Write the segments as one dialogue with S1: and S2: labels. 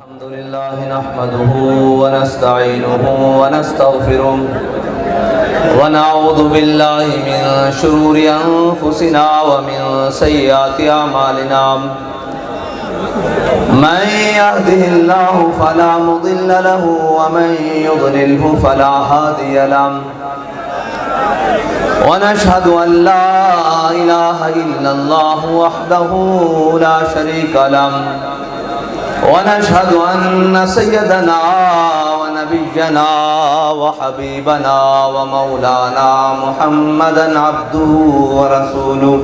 S1: الحمد لله نحمده ونستعينه ونستغفره ونعوذ بالله من شرور أنفسنا ومن سيئات أعمالنا من يهده الله فلا مضل له ومن يضلله فلا هادي له ونشهد أن لا إله إلا الله وحده لا شريك له ونشهد أن سيدنا ونبينا وحبيبنا ومولانا محمدا عبده ورسوله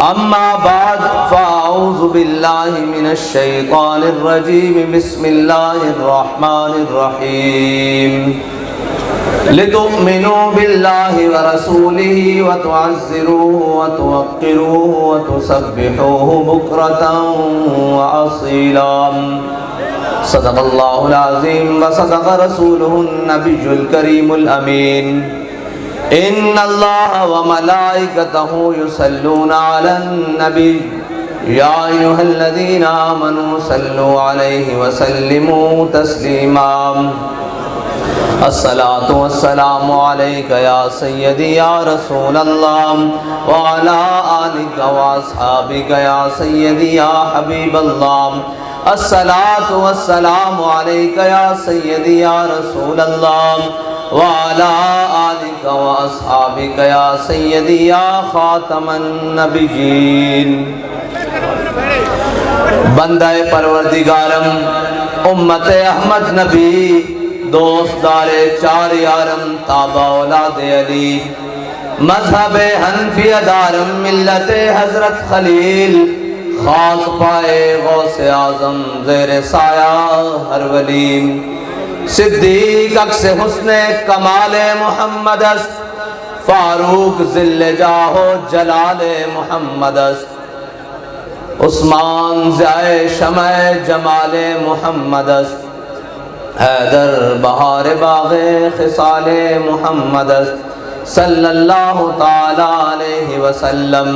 S1: أما بعد فأعوذ بالله من الشيطان الرجيم بسم الله الرحمن الرحيم لتؤمنوا بالله ورسوله وتعزروه وتوقروه وتسبحوه بكرة وأصيلا صدق الله العظيم وصدق رسوله النبي الكريم الأمين إن الله وملائكته يصلون على النبي يا أيها الذين آمنوا صلوا عليه وسلموا تسليما الصلاة والسلام عليك يا سيدي يا رسول الله وعلى آلك وأصحابك يا سيدي يا حبيب الله الصلاة والسلام عليك يا سيدي يا رسول الله وعلى آلك وأصحابك يا سيدي يا خاتم النبيين بندہ پروردگارم امت احمد نبی دوست دار چار یارم تابع اولاد علی مذہب حنفی دارم ملت حضرت خلیل خاک پائے غوث اعظم زیر سایہ ہر ولی صدیق اکس حسن کمال محمد است فاروق ذل جاہ و جلال محمد است عثمان ضیاء شمع جمال محمد است حیدر بہار باغ خصال محمد صلی اللہ تعالی علیہ وسلم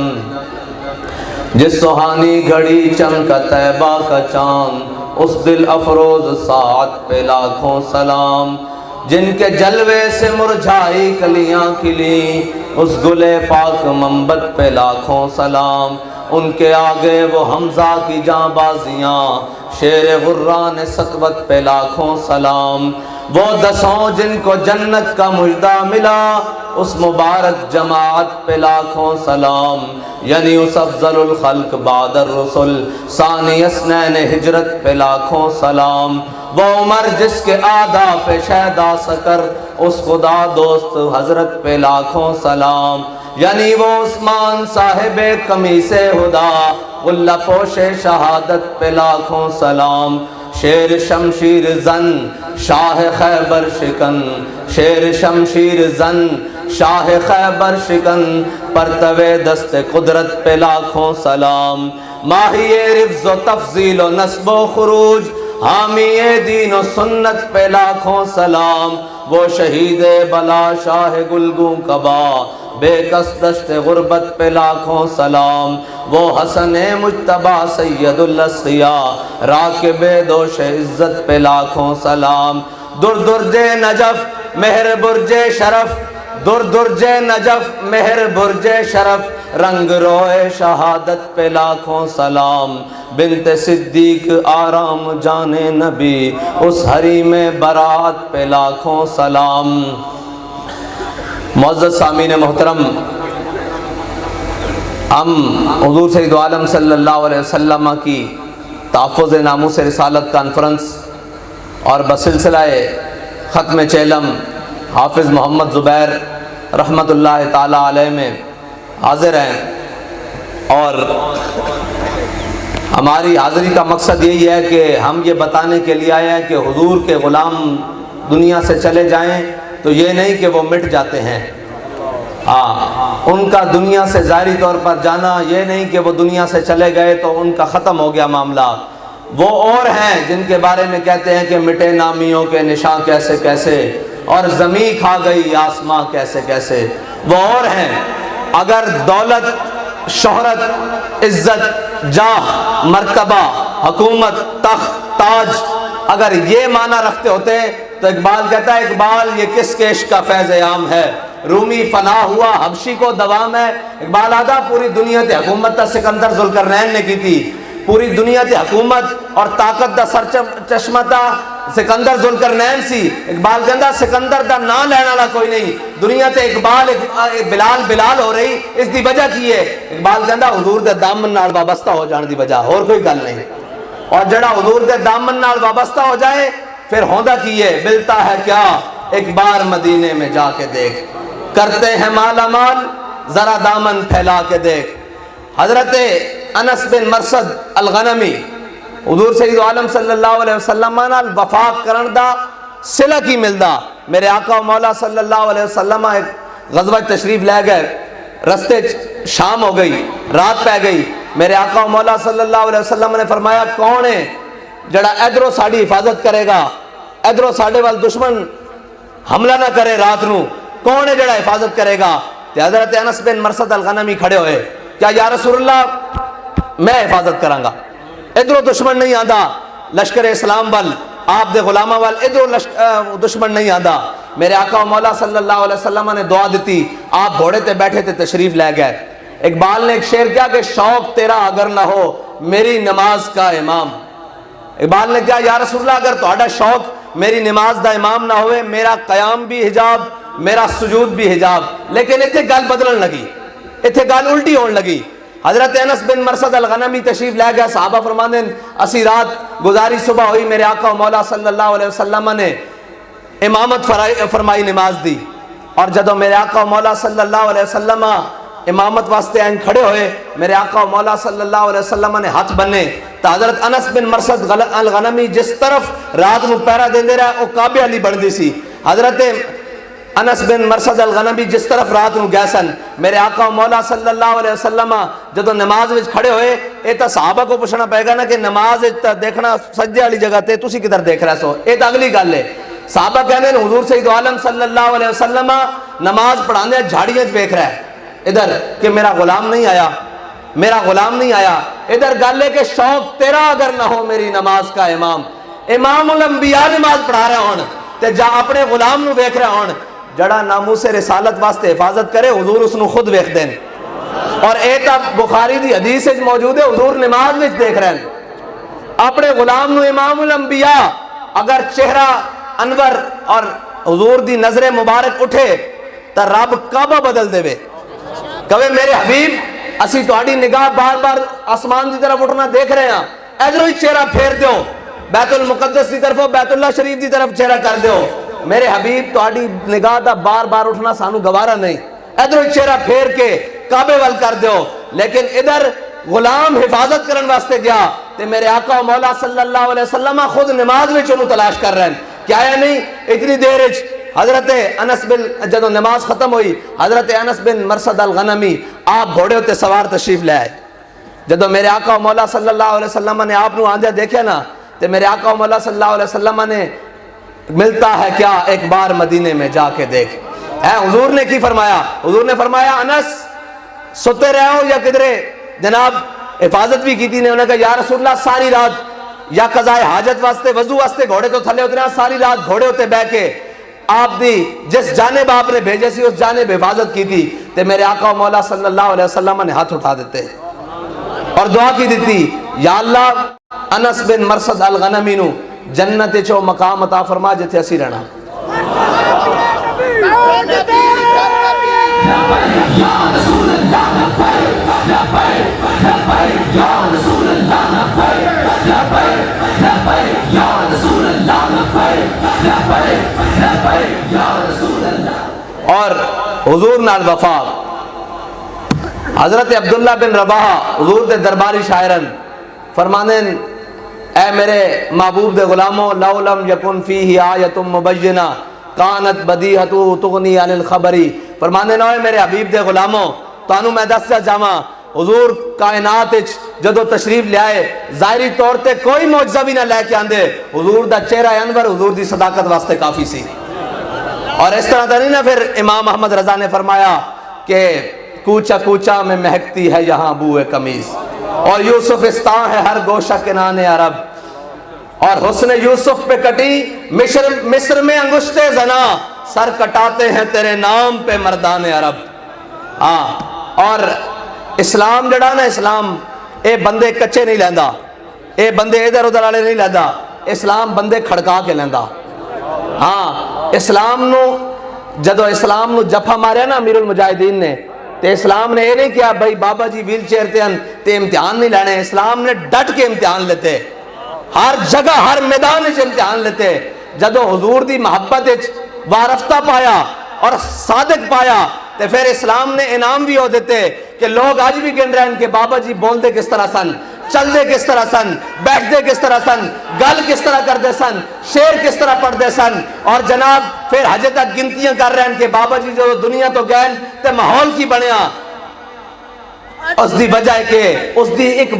S1: جس سہانی گھڑی چمکا طیبہ کا چاند اس دل افروز ساعت پہ لاکھوں سلام جن کے جلوے سے مرجھائی کلیاں کھلی اس گلے پاک منبت پہ لاکھوں سلام ان کے آگے وہ حمزہ کی جاں بازیاں شیر غران سطوت پہ لاکھوں سلام وہ دسوں جن کو جنت کا مجدہ ملا اس مبارک جماعت پہ لاکھوں سلام یعنی اس افضل الخلق بعد الرسل ثانی اثنین ہجرت پہ لاکھوں سلام وہ عمر جس کے آدھا پہ شہدہ سکر اس خدا دوست حضرت پہ لاکھوں سلام یعنی وہ عثمان صاحب قمیص ہدا غلہ پوش شہادت پہ لاکھوں سلام شیر شمشیر زن شاہ خیبر شکن شیر شمشیر زن شاہ خیبر شکن پرتو دست قدرت پہ لاکھوں سلام ماہی رفظ و تفضیل و نسب و خروج حامی دین و سنت پہ لاکھوں سلام وہ شہید بلا شاہ گلگوں کبا بے کس دشت غربت پہ لاکھوں سلام وہ حسن مجتبی سید الاسقیاء راکب دوش عزت پہ لاکھوں سلام در درج نجف مہر برج شرف در درج نجف مہر برج شرف رنگ روئے شہادت پہ لاکھوں سلام بنت صدیق آرام جان نبی اس حریم برات پہ لاکھوں سلام معزز سامعین محترم ہم حضور سید عالم صلی اللہ علیہ وسلم کی تحفظ ناموس رسالت کانفرنس اور بسلسلہ ختم چیلم حافظ محمد زبیر رحمت اللہ تعالی علیہ میں حاضر ہیں اور ہماری حاضری کا مقصد یہی ہے کہ ہم یہ بتانے کے لیے آئے ہیں کہ حضور کے غلام دنیا سے چلے جائیں تو یہ نہیں کہ وہ مٹ جاتے ہیں ان کا دنیا سے ظاہری طور پر جانا یہ نہیں کہ وہ دنیا سے چلے گئے تو ان کا ختم ہو گیا معاملہ وہ اور ہیں جن کے بارے میں کہتے ہیں کہ مٹے نامیوں کے نشاں کیسے کیسے اور زمین کھا گئی آسماں کیسے کیسے وہ اور ہیں اگر دولت شہرت عزت جاہ مرتبہ حکومت تخت تاج آج اگر یہ معنی رکھتے ہوتے تو اقبال کہتا ہے اقبال یہ کس کے عشق کا فیض عام ہے، رومی فنا ہوا حبشی کو دوام ہے۔ اقبال آدھا پوری دنیا تے حکومت تا سکندر ذوالقرنین نے کی تھی، پوری دنیا تے حکومت اور طاقت دا سر چشمہ تا سکندر ذوالقرنین سی۔ اقبال کہندا سکندر دا نام لینا والا کوئی نہیں، دنیا تے اقبال بلال ہو رہی، اس دی وجہ کی ہے؟ اقبال کہندا حضور دے دامن نال وابستہ ہو جان دی وجہ، اور کوئی گل نہیں۔ اور جڑا حضور دے دامن نال وابستہ ہو جائے پھر ہوندا کی ہے؟ ملتا ہے کیا ایک بار مدینے میں جا کے دیکھ، کرتے ہیں مالا مال ذرا دامن پھیلا کے دیکھ۔ حضرت انس بن مرثد الغنمی حضور سید عالم صلی اللہ علیہ وسلم نال وفاق کرن دا صلہ کی ملدا، میرے آقا و مولا صلی اللہ علیہ وسلم ایک غزوہ تشریف لے گئے، رستے شام ہو گئی، رات پہ گئی، میرے آقا و مولا صلی اللہ علیہ وسلم نے فرمایا کون ہے جڑا ادھروں ساڑی حفاظت کرے گا، ادھروں ساڑے وال دشمن حملہ نہ کرے رات نو، کون ہے جڑا حفاظت کرے گا؟ تے حضرت انس بن مرثد الغنمی کھڑے ہوئے، کیا یا رسول اللہ میں حفاظت کراں گا، ادھروں دشمن نہیں آندا، لشکر اسلام وال آپ دے غلامہ وال ادھروں دشمن نہیں آندا۔ میرے آقا و مولا صلی اللہ علیہ وسلم نے دعا دیتی، آپ گھوڑے تے بیٹھے تے تشریف لے گئے۔ اقبال نے ایک شعر کیا کہ شوق تیرا اگر نہ ہو میری نماز کا امام۔ اقبال نے کہا یا رسول اللہ اگر تہاڈا شوق میری نماز دا امام نہ ہوئے، میرا قیام بھی حجاب، میرا سجود بھی حجاب۔ لیکن اتنے گل بدلن لگی، اتنے گل الٹی ہون لگی۔ حضرت انس بن مرثد الغنمی تشریف لے گیا، صحابہ فرماندے اسی رات گزاری، صبح ہوئی، میرے آقا و مولا صلی اللہ علیہ وسلم نے امامت فرمائی، نماز دی، اور جدو میرے آقا و مولا صلی اللہ علیہ وسلم امامت واسطے آئین کھڑے ہوئے، میرے آقا و مولا صلی اللہ علیہ وسلم نے ہاتھ بننے، تو حضرت انس بن مرثد الغنمی جس طرف رات نو پیرا دیندے رہے وہ کعبے علی بن دی سی۔ حضرت انس بن مرثد الغنمی جس طرف رات نو گئے سن، میرے آقا و مولا صلی اللہ علیہ وسلم جدو نماز وچ کھڑے ہوئے، یہ تو صحابہ کو پوچھنا پائے گا نا کہ نماز دیکھنا سجدے والی جگہ تے تسی کدھر دیکھ رہے سو، یہ تو اگلی گل ہے۔ صحابہ کہنے حضور سید عالم صلی اللہ علیہ وسلم نماز پڑھانے جھاڑیاں دیکھ رہا ہے ادھر کہ میرا غلام نہیں آیا، میرا غلام نہیں آیا۔ ادھر گل ہے کہ شوق تیرا اگر نہ ہو میری نماز کا امام، امام الانبیاء نماز پڑھا رہے ہون تے جا اپنے غلام نو دیکھ رہے ہون، جڑا ناموس رسالت واسطے حفاظت کرے حضور اس نو خود دیکھ دین۔ اور اے تا بخاری دی حدیث وچ موجود ہے، حضور نماز وچ دیکھ رہے ہیں اپنے غلام نو۔ امام الانبیاء اگر چہرہ انور اور حضور دی نظر مبارک اٹھے تو رب کعبہ بدل دے وے، کہے میرے حبیب اسی تہاڈی نگاہ بار بار آسمان دی طرف اٹھنا دیکھ رہے ہیں، ادھروں ہی چہرہ پھیر دیو، بیت المقدس دی طرف بیت اللہ شریف دی طرف چہرہ کر دیو، میرے حبیب تہاڈی نگاہ دا بار بار اٹھنا سانو گوارا نہیں، ادھروں ہی چہرہ پھیر کے کعبے وال کر دیو۔ لیکن ادھر غلام حفاظت کرن واسطے گیا تے میرے آقا و مولا صلی اللہ علیہ وسلم خود نماز وچ انہوں تلاش کر رہے ہیں، کیا ہے نہیں اتنی دیر وچ حضرت انس بن جدو نماز ختم ہوئی، حضرت انس بن مرثد الغنمی آپ گھوڑے ہوتے سوار تشریف لے آئے۔ جدو میرے آقا و مولا صلی اللہ علیہ وسلم نے آپ نو آندے دیکھے نا تے میرے آقا و مولا صلی اللہ علیہ وسلم نے ملتا ہے کیا ایک بار مدینے میں جا کے دیکھ۔ حضور نے کی فرمایا؟ حضور نے فرمایا انس سوتے رہے ہو یا کدھرے؟ جناب حفاظت بھی کی تھی نے، انہوں نے کہا یا رسول اللہ ساری رات یا قضاء حاجت واسطے وضو واسطے گھوڑے تو تھلے اترے، ساری رات گھوڑے ہوتے بہ کے آپ دی جس جانب آپ نے بھیجے سی اس جانب حفاظت کی تھی، تے میرے آقا و مولا صلی اللہ علیہ وسلم نے ہاتھ اٹھا دیتے اور دعا کی دیتی، یا اللہ انس بن مرثد الغنمی نو جنت چو مقام عطا فرما جتھے اسی رہنا۔ اور حضور نال وفا، حضرت عبداللہ بن رواحہ حضور دے درباری شاعرن فرمانے اے میرے محبوب دے غلاموں، لو لم یکن فیہ آیت مبینہ کانت بدیہۃ تغنی عن الخبری، فرمانے نہ میرے حبیب دے غلاموں تانوں میں دسیا جاواں حضور کائنات جدو تشریف لے آئے ظاہری طور تے کوئی معجزہ بھی نہ لے کے آندے، حضور دا چہرہ انور حضور دی صداقت واسطے کافی سی۔ اور اس طرح تو نہیں نا پھر امام احمد رضا نے فرمایا کہ کوچا کوچا میں مہکتی ہے یہاں بوئے قمیص، اور یوسف استاں ہے ہر گوشہ کنان عرب، اور حسن یوسف پہ کٹی مصر میں انگشت زنا، سر کٹاتے ہیں تیرے نام پہ مردان عرب۔ ہاں، اور اسلام جڑا نا، اسلام اے بندے کچے نہیں لیندا، اے بندے ادھر ادھر والے نہیں لیندا، اسلام بندے کھڑکا کے لیندا۔ ہاں، اسلام نو جدو اسلام نو جفا ماریا نا امیر المجاہدین نے، تے اسلام نے یہ نہیں کیا بھائی بابا جی ویل چیئر تے امتحان نہیں لینے، اسلام نے ڈٹ کے امتحان لیتے، ہر جگہ ہر میدان میں امتحان لیتے۔ جدو حضور دی محبت وارفتہ پایا اور صادق پایا تے پھر اسلام نے انعام بھی ہو دیتے کہ لوگ آج بھی گن رہے ہیں کہ بابا جی بول دے کس طرح سن، چل دے کس طرح سن، بیٹھ دے کس طرح سن، گل کس طرح کر دے سن، شیر کس طرح پڑھ دے سن، اور جناب پھر حجے تک گنتیاں کر رہے ہیں کہ بابا جی جو دنیا تو گئے تے ماحول کی بنیا۔ اس دی وجہ ہے کہ اس دی ایک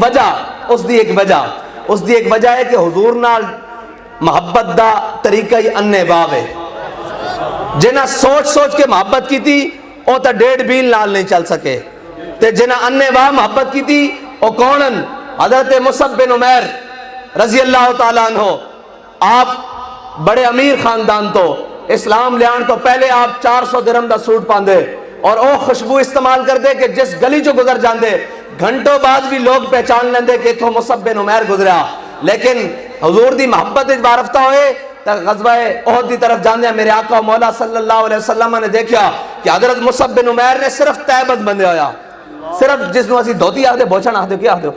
S1: وجہ ہے کہ حضور نال محبت دا طریقہ ہی انے واہ ہے۔ جنہ سوچ کے محبت کی تھی او تا 1.5 بیل نال نہیں چل سکے، تے جنہ انے واہ محبت کی تھی او کونن؟ حضرت مصعب بن عمیر رضی اللہ تعالیٰ عنہ۔ آپ بڑے امیر خاندان تو، اسلام لیان تو پہلے آپ 400 درہم دا سوٹ پاندے اور او خوشبو استعمال کر دے کہ جس گلی جو گزر جاندے گھنٹوں بعد بھی لوگ پہچان لیندے کہ تو مصعب بن عمیر گزریا۔ لیکن حضور دی محبت وارفتہ ہوئے تو غزوہ احد دی طرف جاندے میرے آقا مولا صلی اللہ علیہ وسلم نے دیکھا کہ حضرت مصعب بن عمیر نے صرف تیبت بندے ہویا، صرف جس نو اسی دھوتی آدھے بوچھن آدھے کیا آدھے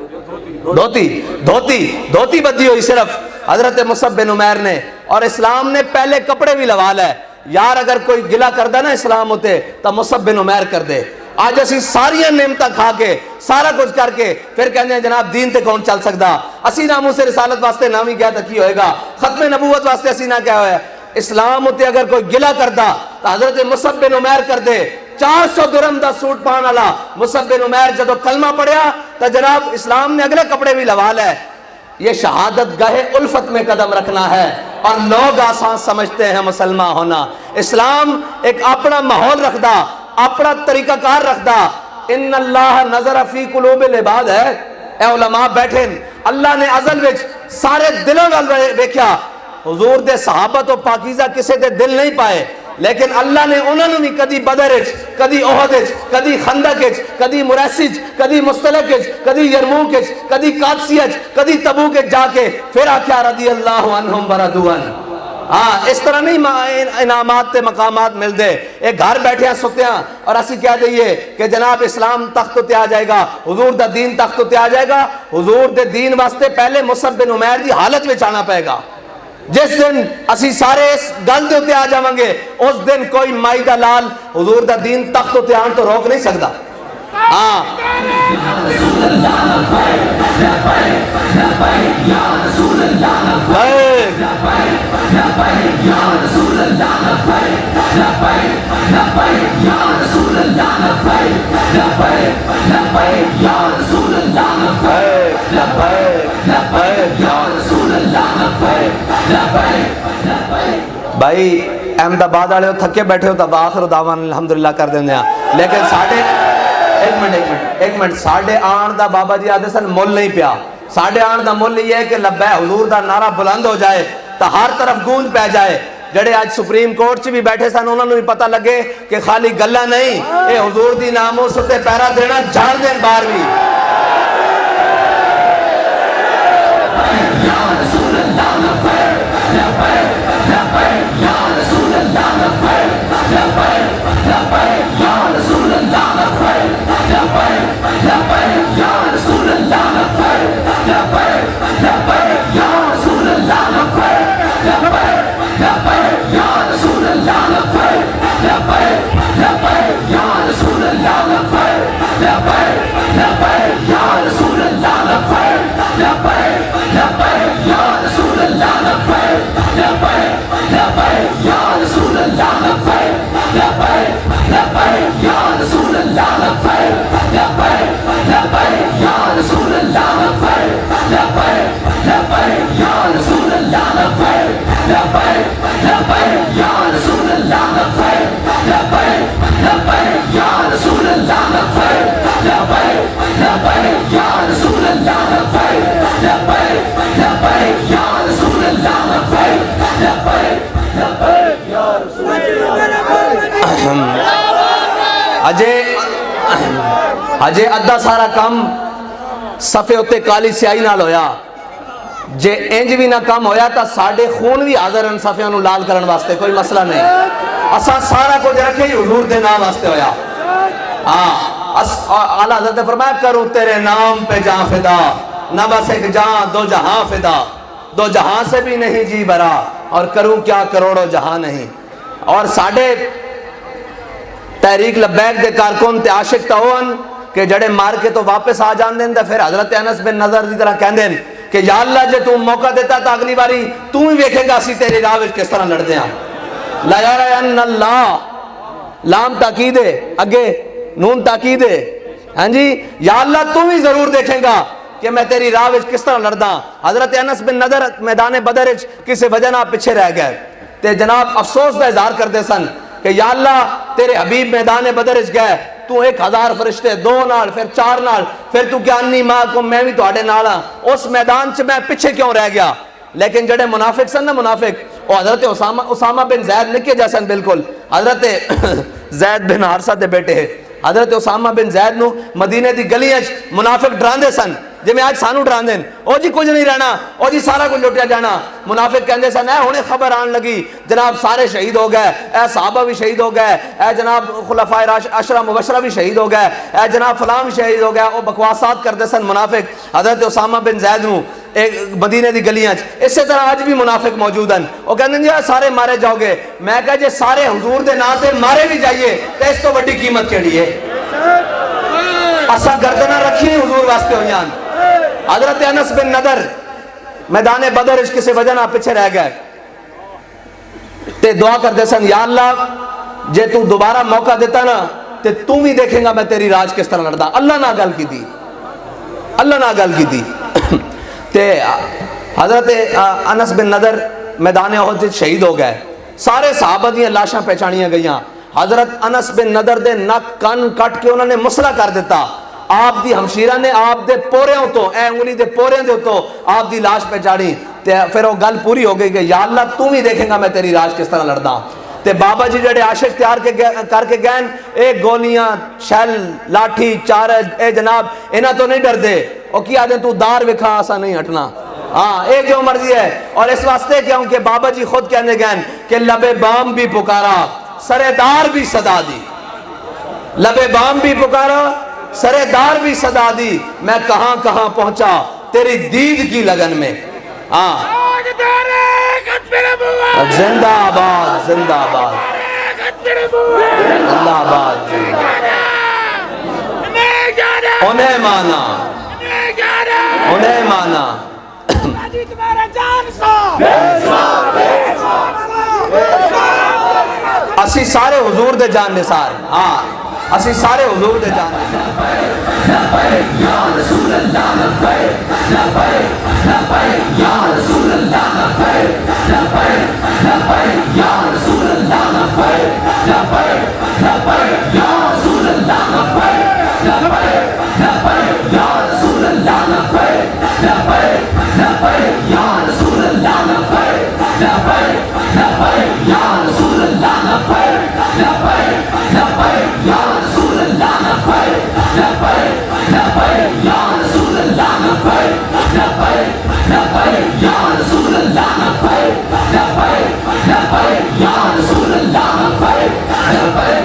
S1: دھوتی بدی ہوئی صرف حضرت مصعب بن عمیر نے۔ اور اسلام نے پہلے کپڑے بھی لوا لے، یار اگر کوئی گلہ کردہ نا اسلام ہوتے تو مصعب بن عمیر کر دے۔ آج اسی ساریاں نعمتاں کھا کے سارا کچھ کر کے پھر کہنے ہیں جناب دین تے کون چل سکدا، اسی ناموں سے رسالت واسطے نامی کیا تا کی ہوئے گا، ختم نبوت واسطے اسی نہ کیا ہوئے۔ اسلام ہوتے اگر کوئی گلہ کردہ تو حضرت مصعب بن عمیر کر دے۔ 400 درہم دا سوٹ پان والا مصعب بن عمیر جدو کلمہ پڑھیا تو جناب اسلام نے اگلے کپڑے بھی لوا لے۔ یہ شہادت گاہ الفت میں قدم رکھنا ہے، اور لوگ آسان سمجھتے ہیں مسلمان ہونا۔ اسلام ایک اپنا ماحول رکھدا، اپنا طریقہ کار رکھدا۔ ان اللہ نظر فی قلوب العباد ہے، اے علماء بیٹھیں، اللہ نے ازل وچ سارے دلوں گل ویکھیا۔ حضور دے صحابہ تو پاکیزہ کسے دے دل نہیں پائے، لیکن اللہ نے انہوں نے بھی کدی بدر وچ، کدی احد وچ، کدی خندق وچ، کدی مریسی وچ، کدی مستلق وچ، کدی یرموک وچ، کدی قادسیہ وچ، کدی تبوک وچ جا کے پھر آکھیا رضی اللہ عنہم ورضوا عنہ۔ ہاں، اس طرح نہیں انعامات تے مقامات مل دے، ایک گھر بیٹھے ہیں سکتے ہیں اور اسی کہہ دئیے کہ جناب اسلام تخت تے آ جائے گا، حضور دا دین تخت تے آ جائے گا۔ حضور دے دین واسطے پہلے مصعب بن عمیر دی حالت میں آنا پائے گا۔ جس دن اسی سارے اس گل دے اتے آ جاؤں گے اس دن کوئی مائی دا لال حضور دا دین تخت تے آن تو روک نہیں سکتا۔ ہاں، بھائی احمد آباد والے تھکے بیٹھے ہو تو آخر دعوان الحمدللہ کر دیں ہیں، لیکن ساڑھے ایک منٹ ساڑھے آن دا بابا جی آدھے سن مول نہیں پیا۔ ساڑھے آن دا مول یہ ہے کہ لبے حضور دا نعرہ بلند ہو جائے تو ہر طرف گونج پہ جائے۔ جڑے آج سپریم کورٹ چ بھی بیٹھے سن انہوں نے بھی پتہ لگے کہ خالی گلہ نہیں، اے حضور دی ناموس تے پیرا دینا جان دین بار بھی۔
S2: Ya Rasul
S1: اجے ادھا سارا کام صفے اتے کالی سیاہی نال ہویا، جے انج بھی نہ کام ہویا تا ساڑے خون بھی حاضر ان صفیاں نو لال کرن واسطے، کوئی مسئلہ نہیں۔ اساں سارا کچھ رکھے ہی حضور دے نام واسطے ہویا۔ اعلیٰ حضرت نے فرمایا کروں تیرے نام پہ جان فدا، نہ بس ایک جان دو جہاں فدا، دو جہاں سے بھی نہیں جی برا، اور کروں کیا کروڑوں جہاں نہیں۔ اور ساڑے تحریک لبیک دے کارکن تے عاشق تاون کہ جڑے مار کے تو واپس آ جان دیں، پھر حضرت انس بن نضر دی طرح کہن دیں کہ یا اللہ جے تو موقع دیتا تا اگلی باری تو ہی ویکھے گا اسی تیری راہ وچ کس طرح لڑ دیں۔ لا یرین اللہ، لام تاکید ہے، اگے نون تاکید ہے، ہاں جی، یا اللہ تو ہی ضرور دیکھیں گا کہ میں تیری راہ وچ کس طرح لڑدا۔ حضرت انس بن نضر میدان بدر وچ کسی وجہ نہ پیچھے رہ گئے تے جناب افسوس دا اظہار کرتے سن کہ یا اللہ تیرے حبیب میدان بدر وچ گئے، تو 1000 فرشتے، 2 نال، پھر 4 نال، پھر تو کیا انی ماں کو میں بھی تو آڑے نالا، اس میدان چ میں پیچھے کیوں رہ گیا۔ لیکن جڑے منافق سن نا، منافق وہ حضرت اسامہ بن زید نکے جیسن بالکل، حضرت زید بن حارثہ دے بیٹے حضرت اسامہ بن زید نو مدینے دی گلیاں منافق ڈراندے سن، جی میں آج سانو ڈران دیں، او جی کچھ نہیں رہنا، او جی سارا کچھ لٹیا جانا۔ منافق کہندے سن اے ہونے خبر آن لگی جناب سارے شہید ہو گئے، اے صحابہ بھی شہید ہو گئے، اے جناب خلفائے عشرہ مبشرہ بھی شہید ہو گئے، اے جناب فلاں بھی شہید ہو گئے۔ او بکواسات کرتے سن منافق حضرت اسامہ بن زید نو ایک مدینے دی گلیاں۔ اسی طرح آج بھی منافق موجود ہیں، وہ کہندے جی سارے مارے جاؤ گے۔ میں کہا جی سارے حضور دے نام تے مارے بھی جائیے تے اس تو بڑی قیمت کیڑی ہے؟ اساں گردناں رکھی حضور واسطے ہویاں۔ حضرت انس بن نضر میدان بدر اس کسی وجہ نہ پیچھے رہ گئے تے دعا کرتے سن یا اللہ جے تو دوبارہ موقع دیتا نا تے تو بھی دیکھیں گا میں تیری راج کس طرح لڑدا۔ اللہ نہ گل کی دی، اللہ نہ گل کی دی تے حضرت انس بن نضر میدان احد شہید ہو گئے۔ سارے صحابہ دیاں لاشاں پہچانیاں گئیاں۔ حضرت انس بن نضر دے نک کن کٹ کے انہوں نے مسئلہ کر دیتا۔ آپ دی ہمشیرہ نے آپ دے پوریاں تو اے انگلی دے پوریاں دے تو آپ دی لاش پہچانی تے پھر وہ گل پوری ہو گئی کہ یا اللہ تو ہی دیکھیں گا میں تیری راج کس طرح لڑدا۔ تے بابا جی جڑے عاشق تیار کر کے گئے ایک گولیاں شیل لاٹھی چارج اے جناب انہاں تو نہیں ڈر دے، وہ کیا دیں تو دار وکھا ایسا نہیں ہٹنا، ہاں ایک جو مرضی ہے۔ اور اس واسطے کیا ہوں کہ بابا جی خود کہنے گئے کہ لبے بام بھی پکارا سرے دار بھی صدا دی، لبے بام بھی پکارا سرے دار بھی صدا دی، میں کہاں کہاں پہنچا تیری دید کی لگن میں۔ ہاں زندہ آباد زندہ آباد زندہ آباد۔ انہیں مانا انہیں مانا اسی سارے حضور دے جان نثار، ہاں اسی سارے حضور دے جان نثار۔ یا رسول اللہ لبیک لبیک لبیک یا رسول اللہ لبیک لبیک لبیک یا رسول اللہ لبیک لبیک لبیک یا رسول اللہ لبیک لبیک لبیک یا رسول اللہ لبیک لبیک لبیک یا رسول اللہ لبیک لبیک لبیک یا رسول اللہ لبیک لبیک لبیک یا رسول اللہ لبیک لبیک لبیک یا رسول اللہ لبیک لبیک لبیک یا رسول اللہ لبیک لبیک لبیک یا رسول اللہ لبیک لبیک۔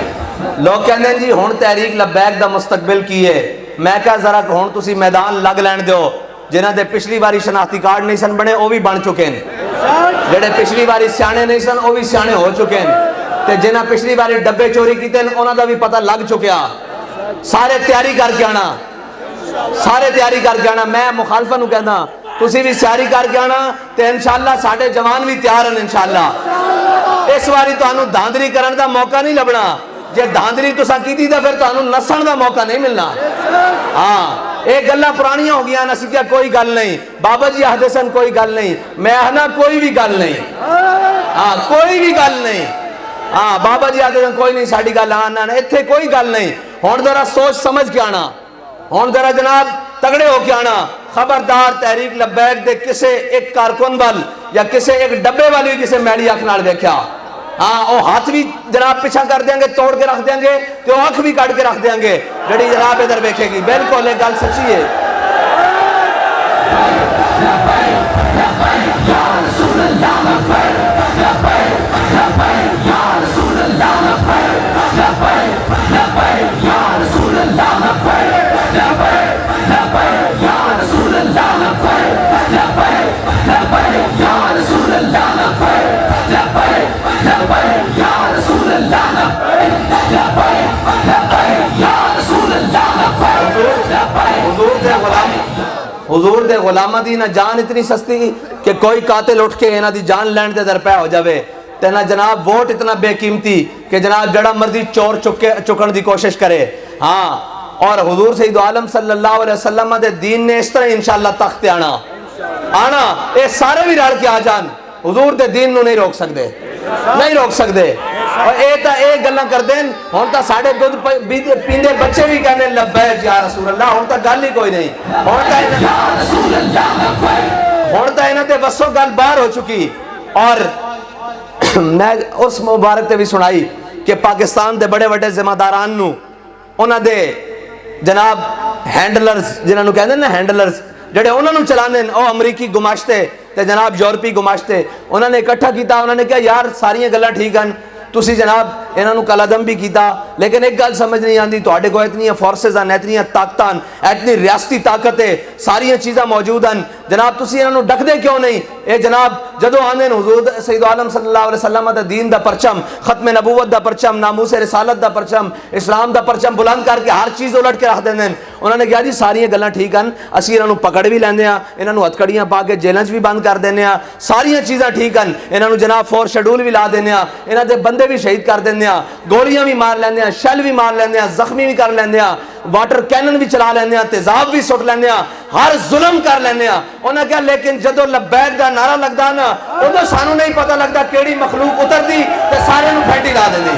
S1: لوگ کہندے ہیں جی ہن تحریک لبیک دا مستقبل کی ہے، میں کہا ذرا ہن تسی میدان لگ لین دیو، جنہاں دے پچھلی باری شناختی کارڈ نہیں سن بنے وہ بھی بن چکے ہیں، جڑے پچھلی باری سیانے نہیں سن وہ بھی سیانے ہو چکے ہیں، تے جنہاں پچھلی باری ڈبے چوری کیتے ہیں انہاں دا بھی پتہ لگ چکیا۔ سارے تیاری کر کے آنا، سارے تیاری کر کے آنا۔ میں مخالفہ نو کہنا تسی بھی تیاری کر کے آنا تے انشاءاللہ ساڈے جوان بھی تیار ہیں انشاءاللہ۔ اس باری تانوں دھاندلی کرن دا موقع نہیں لبنا، جے دھاندلی تساں کیتی تے پھر تانوں نسن دا موقع نہیں ملنا۔ ہاں ایک گلاں پرانیاں ہو گیا نا، سکیا کوئی گل نہیں، بابا جی آہدے سن کوئی گل نہیں، میں آہنا کوئی بھی گل نہیں، ہاں کوئی بھی گل نہیں، ہاں بابا جی آہدے سن کوئی نہیں ساڑی گل آنا، اتھے کوئی گل نہیں۔ ہون ذرا سوچ سمجھ کے آنا، ہون ذرا جناب تگڑے ہو کے آنا۔ خبردار تحریک لبیک دے کسے ایک کارکن وال یا کسے ایک ڈبے والی کسے میلی اکھ نال دیکھیا، ہاں وہ ہاتھ بھی جناب پیچھا کر دیں گے، توڑ کے رکھ دیں گے، تو آنکھ بھی کاٹ کے رکھ دیں گے جڑی جناب ادھر دیکھے گی. بالکل یہ گل سچی ہے. حضور دے غلامہ دی نہ جان اتنی سستی کہ کوئی قاتل اٹھ کے انہاں دی جان لین دے در پہ ہو جاوے، تے نہ جناب ووٹ اتنا بے قیمتی کہ جناب جڑا مرضی چور چکن دی کوشش کرے. ہاں اور حضور سید عالم صلی اللہ علیہ وسلم دے دین نے اس طرح انشاءاللہ تخت آنا اے سارے بھی رل کے آ جان، حضور دے دین نو نہیں روک سکتے، نہیں روک سکتے. اور اے تا اے گلاں کر دین ہن تا ساڈے دودھ پیندے بچے بھی کہنے لبیک یا رسول اللہ، ہن تا گل ہی کوئی نہیں. ہن تا انہاں تے وسو گل باہر ہو چکی. اور میں اس مبارک تے بھی سنائی کہ پاکستان دے بڑے بڑے ذمہ داران نو انہاں دے جناب ہینڈلرز جنہاں نو کہندے نا ہینڈلرز جڑے انہاں نو چلانے او امریکی گماشتے تے جناب یورپی گماشتے، انہاں نے اکٹھا کیتا، انہاں نے کہا یار ساریاں گلاں ٹھیک ہیں، تسی جناب انہاں نو کلادم بھی کیتا، لیکن ایک گل سمجھ نہیں آندی تواڈے کو اتنی فورسز ہیں، اتنی طاقتاں، اتنی ریاستی طاقت ہے، ساری چیزاں موجود ہیں، جناب تسی انہاں نو ڈک دے کیوں نہیں؟ اے جناب جدو آندے حضور سید عالم صلی اللہ علیہ وسلم دا دین دا پرچم، ختم نبوت دا پرچم، ناموس رسالت دا پرچم، اسلام دا پرچم بلند کر کے ہر چیز الٹ کے رکھ دیندے. انہوں نے کہا جی ساری گلاں ٹھیک ہیں، اسی انہاں نو پکڑ بھی لیندے ہاں، انہاں نو ہتھکڑیاں پا کے جیلاں وچ بھی بند کر دیندے ہاں، ساری چیزاں ٹھیک ہیں، انہاں نو جناب فور شیڈول بھی لا دیندے ہاں، انہاں دے بندے بھی شہید کر دیندے ہاں، گولیاں بھی مار لیندے ہاں، شل بھی مار لیندے ہاں، زخمی بھی کر لیندے ہاں، واٹر کینن بھی چلا لیندے ہاں، تیزاب بھی سٹ لیندے ہاں، ہر ظلم کر لیندے ہاں. انہاں کہا لیکن جدو لبیک دا نعرہ لگدا نا ادو سانو نہیں پتہ لگدا کیڑی مخلوق اتر دی تے سارے نو پھینٹی لا دیندی.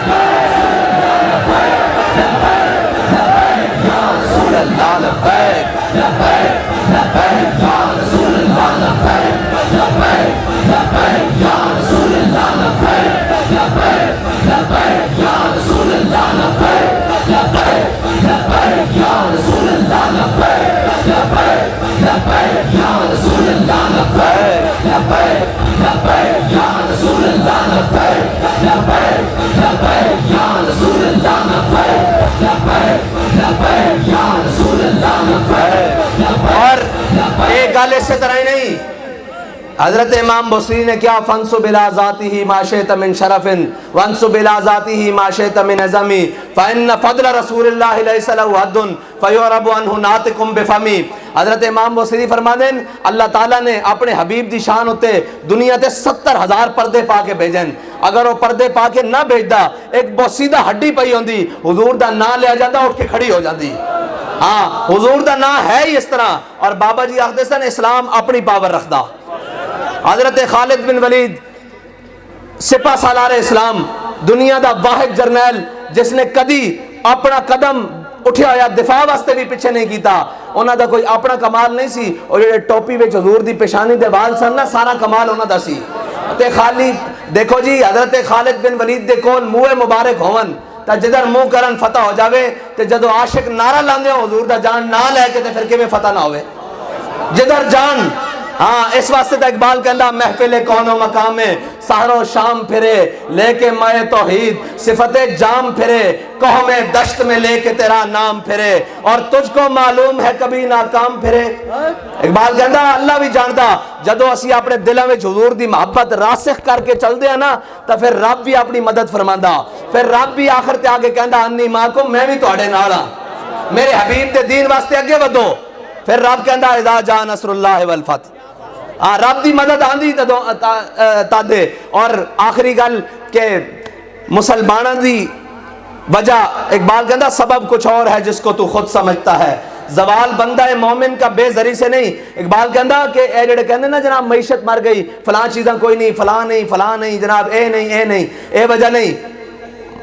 S1: اور ایک گل اسی طرح ہی نہیں، حضرت امام بصری نے کیا فانصب الی ذاتہ ما شئت من شرف وانصب الی ذاتہ ما شئت من عظم فإن فضل رسول اللہ لیس له حد فیعرب عنہ ناطق بفمی. حضرت امام بصری فرماتے ہیں اللہ تعالیٰ نے اپنے حبیب دی شان ہوتے دنیا تے 70,000 پردے پا کے بھیجن، اگر وہ پردے پا کے نہ بھیجدا ایک بوسیدہ ہڈی پئی ہوندی حضور دا نام لیا جاتا اٹھ کے کھڑی ہو جاندی. ہاں حضور دا نام ہے ہی اس طرح. اور بابا جی آخدے سن اسلام اپنی پاور رکھدا. حضرت خالد بن ولید سپہ سالار اسلام دنیا دا واحد جرنیل جس نے کدی اپنا قدم اٹھیا ہویا دفاع واسطے بھی پیچھے نہیں کیتا، انہاں دا کوئی اپنا کمال نہیں سی، اور جڑے ٹوپی وچ حضور دی پیشانی دے وال سن نا سارا کمال انہاں دا سی. تے خالی دیکھو جی حضرت خالد بن ولید دے کول منہ مبارک ہون تا جدھر منہ کرن فتح ہو جاوے، تے جدو عاشق نعرہ لاندے ہو حضور دا جان نہ لے کے تے پھر کیویں فتح نہ ہوئے جدھر جان. ہاں اس واسطے تا اقبال کہندا محفل کون و مقام سحر و شام پھرے لے کے مائے توحید صفت جام پھرے قوم دشت میں لے کے تیرا نام پھرے اور تجھ کو معلوم ہے کبھی ناکام پھرے. اقبال کہندا اللہ بھی جاندا جدو اسی اپنے دلاں وچ حضور دی محبت راسخ کر کے چل دے ہیں نا تا پھر رب بھی اپنی مدد فرماندا، پھر رب بھی آخر تے آگے کہندا انی ماکم میں بھی تواڈے نال ہاں، میرے حبیب دے دین واسطے اگے ودو. پھر رب کہندا اذا جاء نصر اللہ والفتح، رب دی مدد آندی تادے. اور آخری گل کہ مسلمانوں دی وجہ اقبال کہندا سبب کچھ اور ہے جس کو تو خود سمجھتا ہے، زوال بندہ مومن کا بے ذری سے نہیں. اقبال کہندا کہ اے جڑے کہندے نا جناب معیشت مر گئی فلاں چیزاں کوئی نہیں فلاں نہیں فلاں نہیں جناب اے نہیں اے نہیں اے وجہ نہیں.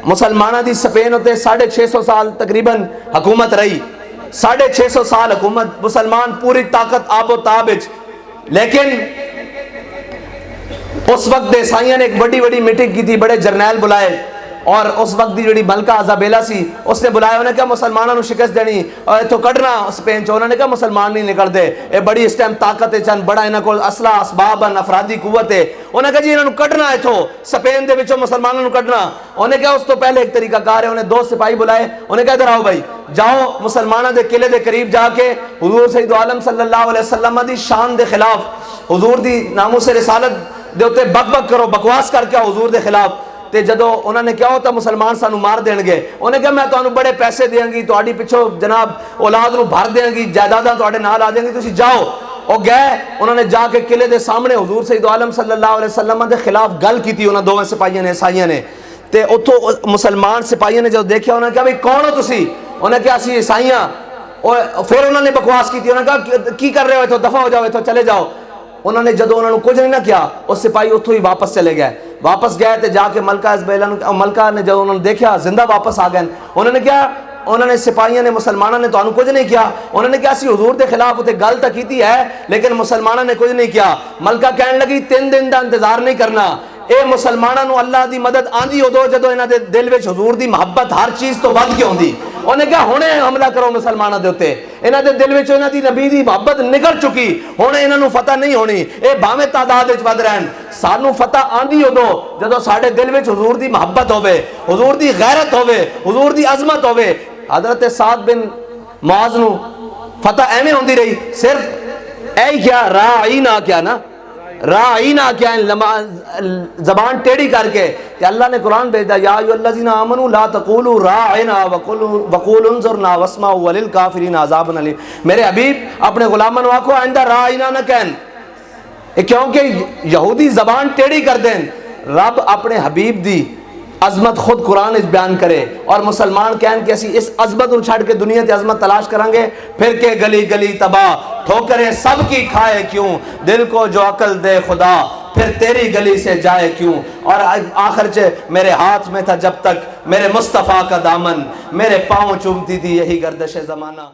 S1: مسلمانوں دی سپین ہوتے 650 سال تقریباً حکومت رہی، 650 سال حکومت مسلمان پوری طاقت آب و تاب وچ، لیکن اس وقت عیسائیوں نے ایک بڑی بڑی میٹنگ کی تھی، بڑے جرنیل بلائے، اور اس وقت دی جڑی ملکہ ایزابیلا سی اس نے بلایا، انہوں نے کہا مسلمانوں نے شکست دینی اور اتوں کڈنا اسپین چو، انہوں نے کہا مسلمان نہیں نکل دے، اے بڑی اس ٹائم طاقت ہے، چند بڑا انہاں کول اسلحہ اسباب ہیں، افرادی قوت ہے، انہوں نے کہا جی انہوں نے کڈنا اتوں اسپین دے وچوں مسلمانوں نے کڈنا۔ انہوں نے کہا اس تو پہلے ایک طریقہ کار ہے، انہیں 2 سپاہی بلائے، انہوں نے کہا ادھر آؤ بھائی، جاؤ مسلمانوں دے قلعے دے قریب جا کے حضور سید عالم صلی اللہ علیہ وسلم دی شان دے خلاف، حضور دی ناموس رسالت دے اوتے بک بک کرو، بکواس کر کے حضور دے خلاف۔ تے جدو انہوں نے کیا ہوتا مسلمان سانو مار دیں گے، انہوں نے کہا میں تو بڑے پیسے دیں گی، تو آڑی پچھو جناب اولاد نو بھر دیں گی، جائیداداں تو آڑے نال آ دیں گی، تسی جاؤ۔ وہ گئے، انہوں نے جا کے قلعے دے سامنے حضور سید عالم صلی اللہ علیہ وسلم دے خلاف گل کی تھی انہوں دونوں سپاہیوں نے، عیسائیوں نے۔ تے اتھو مسلمان سپاہیوں نے جب دیکھا، انہوں نے کہا بھئی کون ہو تسی؟ انہوں نے کہا اسی عیسائیاں۔ پھر انہوں نے بکواس کی تھی، انہوں نے کہا کی کر رہے ہو، اتھو دفع ہو جاؤ، اتھو چلے جاؤ۔ انہوں نے جدو انہوں نے کچھ نہیں نہ کیا، اس سپاہی اتھو ہی واپس چلے گئے، واپس گئے تے جا کے ملکہ ایزابیلا، ملکہ نے جب انہوں نے دیکھا زندہ واپس آ گئے، انہوں نے کیا، انہوں نے سپاہیوں نے مسلمانوں نے تو انہوں کچھ نہیں کیا، انہوں نے کہا اسی حضور دے خلاف ہوتے گل تک کیتی ہے لیکن مسلمانوں نے کچھ نہیں کیا۔ ملکہ کہنے لگی 3 دن دا انتظار نہیں کرنا، اے مسلمانوں نو اللہ دی مدد آندی ہو دو جدو انہاں دے دل وچ حضور دی محبت ہر چیز تو ود کے ہوندی۔ انہوں نے کہا ہونے حملہ کرو مسلمانوں دے ہوتے، انہاں دے دل وچ انہاں دی نبی دی محبت نکل چکی، ہونے انہاں نو فتح نہیں ہونی، اے بھاویں تعداد وچ ود رہن، سانو فتح آندی ہو دو جدو ساڈے دل وچ حضور دی محبت ہوے، حضور دی غیرت ہوے، حضور دی عظمت ہوے۔ حضرت سعد بن معاذ نو فتح ایویں ہوندی رہی، صرف اے کیا راعینا کیا نا، راعینا کیا زبان ٹیڑھی کر کے، کہ اللہ نے قرآن بھیجا یا ایھا الذین آمنوا لا تقولوا راعنا وقولوا انظرنا واسمعوا وللکافرین عذاب علیم۔ میرے حبیب اپنے غلاموں کو آکھو آئندہ راعینا نہ کہن، کیونکہ یہودی زبان ٹیڑھی کر دیں۔ رب اپنے حبیب دی عظمت خود قرآن اس بیان کرے اور مسلمان کہیں کہ اسی اس عظمت ان چھڑ کے دنیا تے عظمت تلاش کریں گے، پھر کے گلی گلی تباہ، ٹھوکریں سب کی کھائے کیوں، دل کو جو عقل دے خدا، پھر تیری گلی سے جائے کیوں۔ اور آخر میرے ہاتھ میں تھا جب تک میرے مصطفیٰ کا دامن، میرے پاؤں چومتی تھی یہی گردش زمانہ۔